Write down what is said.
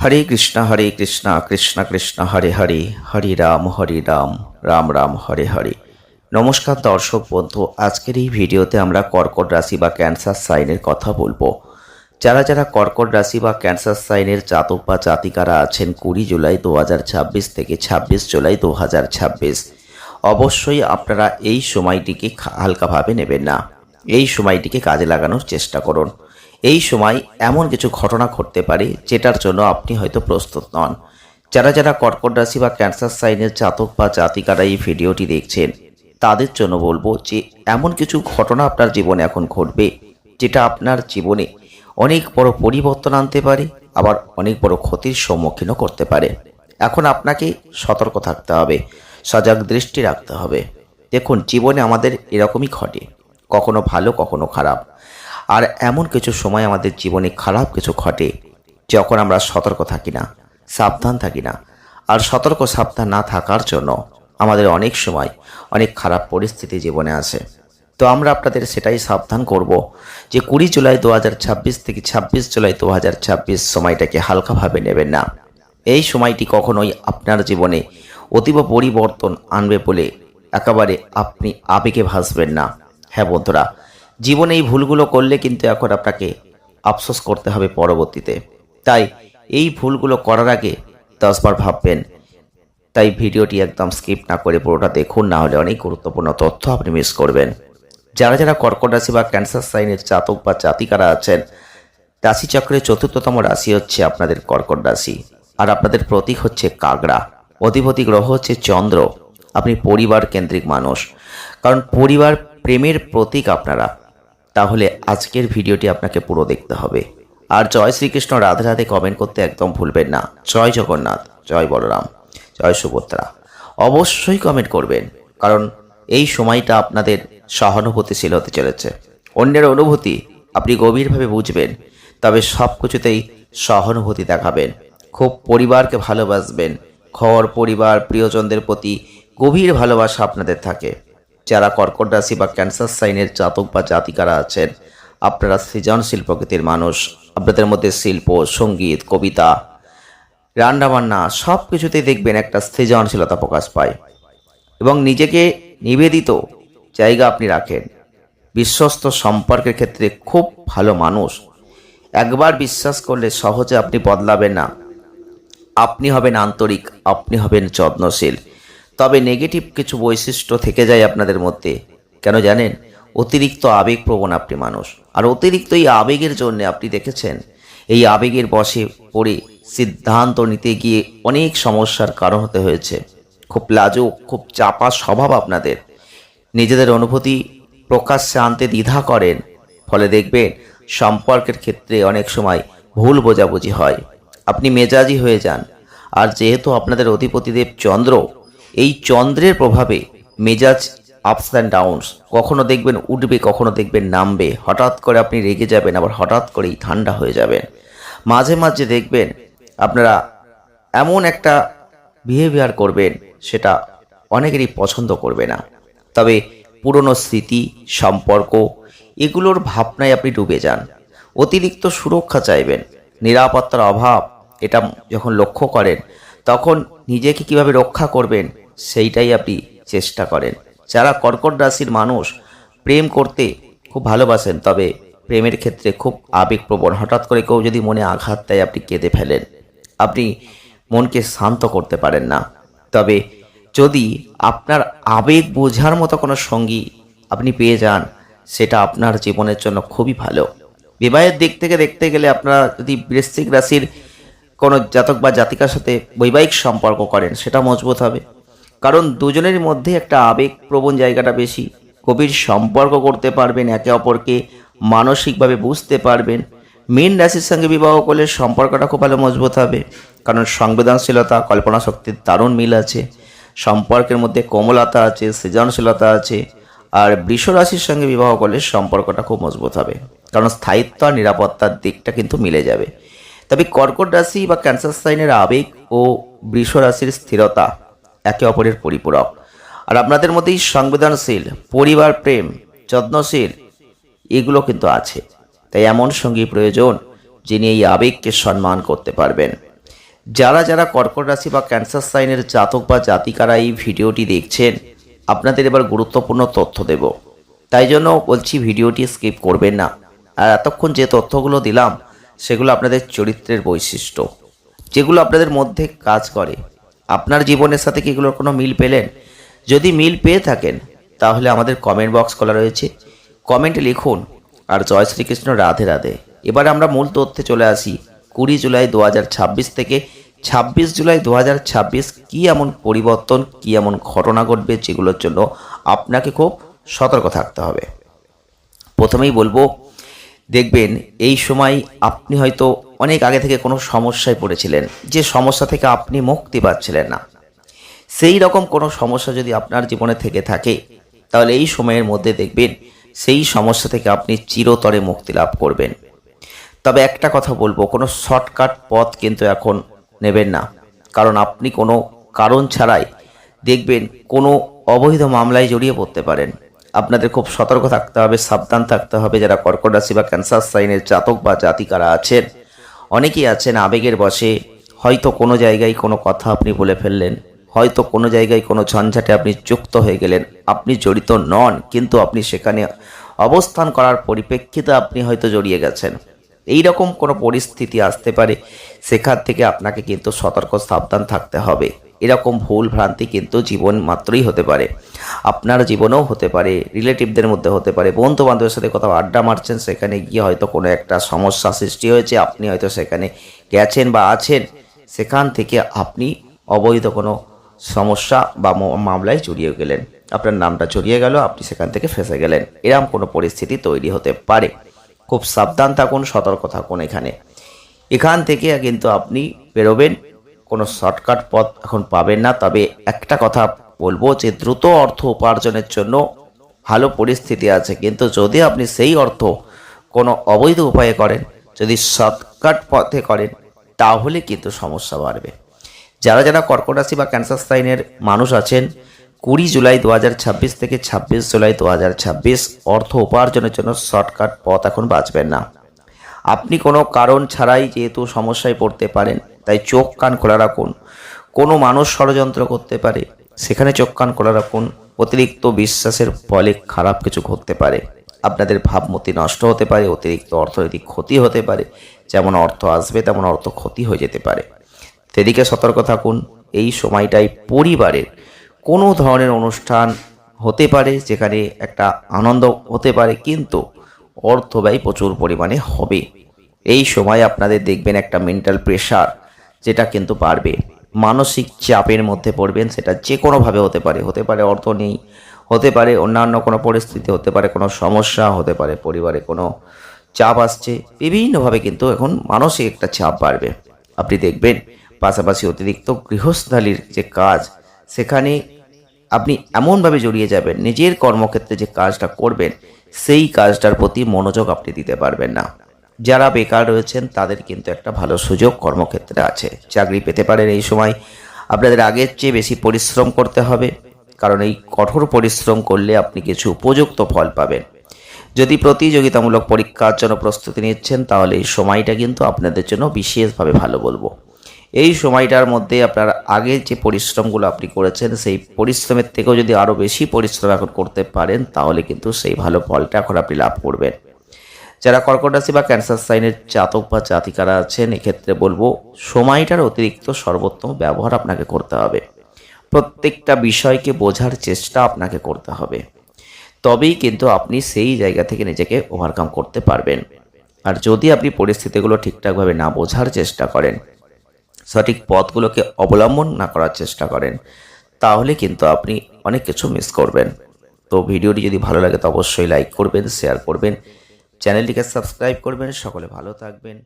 হরে কৃষ্ণ কৃষ্ণ কৃষ্ণ হরে হরে, হরে রাম রাম রাম হরে হরে। নমস্কার দর্শক বন্ধু, আজকের এই ভিডিওতে আমরা কর্কট রাশি বা ক্যান্সার সাইনের কথা বলবো। যারা যারা কর্কট রাশি বা ক্যান্সার সাইনের জাতক বা জাতিকারা আছেন 20 জুলাই 2026 থেকে 26 জুলাই 2026, অবশ্যই আপনারা এই সময়টিকে হালকাভাবে নেবেন না। এই সময়টিকে কাজে লাগানোর চেষ্টা করুন। এই সময় এমন কিছু ঘটনা ঘটতে পারে যেটার জন্য আপনি হয়তো প্রস্তুত নন। যারা যারা কর্কট রাশি বা ক্যান্সার সাইনের জাতক বা জাতিকারা এই ভিডিওটি দেখছেন, তাদের জন্য বলবো যে এমন কিছু ঘটনা আপনার জীবনে এখন ঘটবে যেটা আপনার জীবনে অনেক বড় পরিবর্তন আনতে পারে, আবার অনেক বড় ক্ষতির সম্মুখীনও করতে পারে। এখন আপনাকে সতর্ক থাকতে হবে, সজাগ দৃষ্টি রাখতে হবে। দেখুন, জীবনে আমাদের এরকমই ঘটে, কখনো ভালো কখনো খারাপ। আর এমন কিছু সময় আমাদের জীবনে খারাপ কিছু ঘটে যখন আমরা সতর্ক থাকি না, সাবধান থাকি না। আর সতর্ক সাবধান না থাকার জন্য আমাদের অনেক সময় অনেক খারাপ পরিস্থিতি জীবনে আসে। তো আমরা আপনাদের সেটাই সাবধান করব যে 20 জুলাই 2026 থেকে 26 জুলাই 2026 সময়টাকে হালকাভাবে নেবেন না। এই সময়টি কখনোই আপনার জীবনে অতীব পরিবর্তন আনবে বলে একেবারে আপনি আবেগে ভাসবেন না। হ্যাঁ বন্ধুরা, জীবনে এই ভুলগুলো করলে কিন্তু এখন আপনাকে আফসোস করতে হবে পরবর্তীতে। তাই এই ভুলগুলো করার আগে 10 বার ভাববেন। তাই ভিডিওটি একদম স্কিপ না করে পুরোটা দেখুন, না হলে অনেক গুরুত্বপূর্ণ তথ্য আপনি মিস করবেন। যারা যারা কর্কট রাশি বা ক্যান্সার সাইনের জাতক বা জাতিকারা আছেন, রাশিচক্রের 4র্থতম রাশি হচ্ছে আপনাদের কর্কট রাশি। আর আপনাদের প্রতীক হচ্ছে কাগড়া, অধিপতি গ্রহ হচ্ছে চন্দ্র। আপনি পরিবার কেন্দ্রিক মানুষ, কারণ পরিবার প্রেমের প্রতীক আপনারা। তাহলে আজকের ভিডিওটি আপনাকে পুরো দেখতে হবে। আর জয় শ্রীকৃষ্ণ রাধে রাধে কমেন্ট করতে একদম ভুলবেন না। জয় জগন্নাথ, জয় বলরাম, জয় সুভদ্রা অবশ্যই কমেন্ট করবেন, কারণ এই সময়টা আপনাদের সহানুভূতিশীল হতে চলেছে। অন্যের অনুভূতি আপনি গভীরভাবে বুঝবেন, তবে সব কিছুতেই সহানুভূতি দেখাবেন। খুব পরিবারকে ভালোবাসবেন। ঘর পরিবার প্রিয়জনদের প্রতি গভীর ভালোবাসা আপনাদের থাকে। যারা কর্কট রাশি বা ক্যান্সার সাইনের জাতক বা জাতিকারা আছেন, আপনারা সৃজনশীল প্রকৃতির মানুষ। আপনাদের মধ্যে শিল্প, সঙ্গীত, কবিতা, রান্নাবান্না সব কিছুতেই দেখবেন একটা সৃজনশীলতা প্রকাশ পায়, এবং নিজেকে নিবেদিত জায়গা আপনি রাখেন। বিশ্বস্ত সম্পর্কের ক্ষেত্রে খুব ভালো মানুষ। একবার বিশ্বাস করলে সহজে আপনি বদলাবেন না। আপনি হবেন আন্তরিক, আপনি হবেন যত্নশীল। তবে নেগেটিভ কিছু বৈশিষ্ট্য থেকে যায় আপনাদের মধ্যে। কেন জানেন? অতিরিক্ত আবেগপ্রবণ আপনি মানুষ। আর অতিরিক্ত এই আবেগের জন্য আপনি দেখেছেন, এই আবেগের বশে পড়ে সিদ্ধান্ত নিতে গিয়ে অনেক সমস্যার কারণ হতে হয়েছে। খুব লাজুক, খুব চাপা স্বভাব আপনাদের। নিজেদের অনুভূতি প্রকাশ্যে আনতে দ্বিধা করেন, ফলে দেখবেন সম্পর্কের ক্ষেত্রে অনেক সময় ভুল বোঝাবুঝি হয়। আপনি মেজাজি হয়ে যান। আর যেহেতু আপনাদের অধিপতিদেব চন্দ্র, এই চন্দ্রের প্রভাবে মেজাজ আপস অ্যান্ড ডাউনস, কখনো দেখবেন উঠবে, কখনো দেখবেন নামবে। হঠাৎ করে আপনি রেগে যাবেন, আবার হঠাৎ করেই ঠান্ডা হয়ে যাবেন। মাঝে মাঝে দেখবেন আপনারা এমন একটা বিহেভিয়ার করবেন, সেটা অনেকেরই পছন্দ করবে না। তবে পুরনো স্মৃতি, সম্পর্ক, এগুলোর ভাবনায় আপনি ডুবে যান। অতিরিক্ত সুরক্ষা চাইবেন, নিরাপত্তার অভাব এটা যখন লক্ষ্য করেন, তখন নিজেকে কিভাবে রক্ষা করবেন সেইটাই আপনি চেষ্টা করেন। যারা কর্কট রাশির মানুষ প্রেম করতে খুব ভালোবাসেন, তবে প্রেমের ক্ষেত্রে খুব আবেগপ্রবণ। হঠাৎ করে কেউ যদি মনে আঘাত দেয়, আপনি কেঁদে ফেলেন। আপনি মনকে শান্ত করতে পারেন না। তবে যদি আপনার আবেগ বোঝার মতো কোনো সঙ্গী আপনি পেয়ে যান, সেটা আপনার জীবনের জন্য খুবই ভালো। বিবাহের দিক থেকে দেখতে গেলে আপনারা যদি বৃশ্চিক রাশির কোনো জাতক বা জাতিকার সাথে বৈবাহিক সম্পর্ক করেন, সেটা মজবুত হবে। কারণ দুজনের মধ্যে একটা আবেগপ্রবণ জায়গাটা বেশি। গভীর সম্পর্ক করতে পারবেন, একে অপরকে মানসিকভাবে বুঝতে পারবেন। মীন রাশির সঙ্গে বিবাহ করলে সম্পর্কটা খুব ভালো মজবুত হবে, কারণ সংবেদনশীলতা, কল্পনা শক্তির দারুণ মিল আছে। সম্পর্কের মধ্যে কোমলতা আছে, সৃজনশীলতা আছে। আর বৃষ রাশির সঙ্গে বিবাহ করলে সম্পর্কটা খুব মজবুত হবে, কারণ স্থায়িত্ব আর নিরাপত্তার দিকটা কিন্তু মিলে যাবে। তবে কর্কট রাশি বা ক্যান্সার সাইনের আবেগ ও বৃষ রাশির স্থিরতা একে অপরের পরিপূরক। আর আপনাদের মধ্যেই সংবেদনশীল, পরিবার প্রেম, যত্নশীল, এগুলো কিন্তু আছে। তাই এমন সঙ্গী প্রয়োজন যিনি এই আবেগকে সম্মান করতে পারবেন। যারা যারা কর্কট রাশি বা ক্যান্সার সাইনের জাতক বা জাতিকারা এই ভিডিওটি দেখছেন, আপনাদের এবার গুরুত্বপূর্ণ তথ্য দেব। তাই জন্য বলছি ভিডিওটি স্কিপ করবেন না। আর এতক্ষণ যে তথ্যগুলো দিলাম সেগুলো আপনাদের চরিত্রের বৈশিষ্ট্য, যেগুলো আপনাদের মধ্যে কাজ করে। আপনার জীবনের সাথে কি এগুলোর কোনো মিল পেলেন? যদি মিল পেয়ে থাকেন তাহলে আমাদের কমেন্ট বক্স খোলা রয়েছে, কমেন্টে লিখুন। আর জয় শ্রীকৃষ্ণ, রাধে রাধে। এবার আমরা মূল তথ্যে চলে আসি। 20 জুলাই 2026 থেকে 26 জুলাই 2026 কি এমন পরিবর্তন, কি এমন ঘটনা ঘটবে যেগুলোর জন্য আপনাকে খুব সতর্ক থাকতে হবে। প্রথমেই বলবো, দেখবেন এই সময় আপনি হয়তো অনেক আগে থেকে কোনো সমস্যায় পড়েছিলেন, যে সমস্যা থেকে আপনি মুক্তি পাচ্ছিলেন না। সেই রকম কোনো সমস্যা যদি আপনার জীবনে থেকে থাকে তাহলে এই সময়ের মধ্যে দেখবেন সেই সমস্যা থেকে আপনি চিরতরে মুক্তি লাভ করবেন। তবে একটা কথা বলবো, কোনো শর্টকাট পথ কিন্তু এখন নেবেন না, কারণ আপনি কোনো কারণ ছাড়াই দেখবেন কোনো অবৈধ মামলায় জড়িয়ে পড়তে পারেন। আপনাদের খুব সতর্ক থাকতে হবে, সাবধান থাকতে হবে। যারা কর্কট রাশি বা ক্যান্সার সাইনের জাতক বা জাতিকারা আছেন, অনেকেই আছেন আবেগের বশে হয়তো কোনো জায়গায় কোনো কথা আপনি বলে ফেললেন, হয়তো কোনো জায়গায় কোনো ঝঞ্ঝাটে আপনি যুক্ত হয়ে গেলেন। আপনি জড়িত নন, কিন্তু আপনি সেখানে অবস্থান করার পরিপ্রেক্ষিতে আপনি হয়তো জড়িয়ে গেছেন। এই রকম কোনো পরিস্থিতি আসতে পারে, সেখান থেকে আপনাকে কিন্তু সতর্ক সাবধান থাকতে হবে। এরকম ভুল ভ্রান্তি কিন্তু জীবন মাত্রই হতে পারে, আপনার জীবনেও হতে পারে, রিলেটিভদের মধ্যে হতে পারে, বন্ধু বান্ধবের সাথে কোথাও আড্ডা মারছেন, সেখানে গিয়ে হয়তো কোনো একটা সমস্যা সৃষ্টি হয়েছে, আপনি হয়তো সেখানে গেছেন বা আছেন, সেখান থেকে আপনি অবৈধ কোনো সমস্যা বা মামলায় জড়িয়ে গেলেন, আপনার নামটা জড়িয়ে গেল, আপনি সেখান থেকে ফেঁসে গেলেন। এরকম কোনো পরিস্থিতি তৈরি হতে পারে। খুব সাবধান থাকুন, সতর্ক থাকুন। এখান থেকে কিন্তু আপনি বেরোবেন। কোনো শর্টকাট পথ এখন পাবেন না। তবে একটা কথা বলবো যে দ্রুত অর্থ উপার্জনের জন্য ভালো পরিস্থিতি আছে, কিন্তু যদি আপনি সেই অর্থ কোনো অবৈধ উপায়ে করেন, যদি শর্টকাট পথে করেন, তাহলে কিন্তু সমস্যা বাড়বে। যারা যারা কর্কট রাশি বা ক্যান্সার সাইনের মানুষ আছেন, 20 জুলাই 2026 থেকে 26 জুলাই 2026 অর্থ উপার্জনের জন্য শর্টকাট পথ এখন বাঁচবেন না। আপনি কোনো কারণ ছাড়াই যেহেতু সমস্যায় পড়তে পারেন, তাই চোখ কান খোলা রাখুন। কোনো মানুষ ষড়যন্ত্র করতে পারে, সেখানে চোখ কান খোলা রাখুন। অতিরিক্ত বিশ্বাসের ফলে খারাপ কিছু ঘটতে পারে, আপনাদের ভাবমূর্তি নষ্ট হতে পারে, অতিরিক্ত অর্থনৈতিক ক্ষতি হতে পারে। যেমন অর্থ আসবে তেমন অর্থ ক্ষতি হয়ে যেতে পারে, সেদিকে সতর্ক থাকুন। এই সময়টাই পরিবারের কোনো ধরনের অনুষ্ঠান হতে পারে, যেখানে একটা আনন্দ হতে পারে, কিন্তু অর্থ ব্যয় প্রচুর পরিমাণে হবে। এই সময় আপনাদের দেখবেন একটা মেন্টাল প্রেশার, যেটা কিন্তু বাড়বে। মানসিক চাপের মধ্যে পড়বেন, সেটা যে কোনোভাবে হতে পারে অর্থ নেই, হতে পারে অন্যান্য কোনো পরিস্থিতি, হতে পারে কোনো সমস্যা, হতে পারে পরিবারে কোনো চাপ আসছে। বিভিন্নভাবে কিন্তু এখন মানসিক একটা চাপ বাড়বে। আপনি দেখবেন পাশাপাশি অতিরিক্ত গৃহস্থালির যে কাজ, সেখানে আপনি এমনভাবে জড়িয়ে যাবেন, নিজের কর্মক্ষেত্রে যে কাজটা করবেন সেই কাজটার প্রতি মনোযোগ আপনি দিতে পারবেন না। যারা বেকার রয়েছেন তাদের কিন্তু একটা ভালো সুযোগ কর্মক্ষেত্রে আছে, চাকরি পেতে পারেন। এই সময় আপনাদের আগের চেয়ে বেশি পরিশ্রম করতে হবে, কারণ এই কঠোর পরিশ্রম করলে আপনি কিছু উপযুক্ত ফল পাবেন। যদি প্রতিযোগিতামূলক পরীক্ষার জন্য প্রস্তুতি নিচ্ছেন, তাহলে এই সময়টা কিন্তু আপনাদের জন্য বিশেষভাবে ভালো বলবো। এই সময়টার মধ্যে আপনার আগের যে পরিশ্রমগুলো আপনি করেছেন, সেই পরিশ্রমের থেকেও যদি আরও বেশি পরিশ্রম এখন করতে পারেন, তাহলে কিন্তু সেই ভালো ফলটা এখন আপনি লাভ করবেন। যারা কর্কট রাশি বা ক্যান্সার সাইনের জাতক বা জাতিকারা আছেন, এক্ষেত্রে বলবো সময়টার অতিরিক্ত সর্বোত্তম ব্যবহার আপনাকে করতে হবে। প্রত্যেকটা বিষয়কে বোঝার চেষ্টা আপনাকে করতে হবে, তবেই কিন্তু আপনি সেই জায়গা থেকে নিজেকে ওভারকাম করতে পারবেন। আর যদি আপনি পরিস্থিতিগুলো ঠিকঠাকভাবে না বোঝার চেষ্টা করেন, সঠিক পথগুলোকে অবলম্বন না করার চেষ্টা করেন, তাহলে কিন্তু আপনি অনেক কিছু মিস করবেন। তো ভিডিওটি যদি ভালো লাগে তো অবশ্যই লাইক করবেন, শেয়ার করবেন, চ্যানেলটিকে সাবস্ক্রাইব করবেন। সকলে ভালো থাকবেন।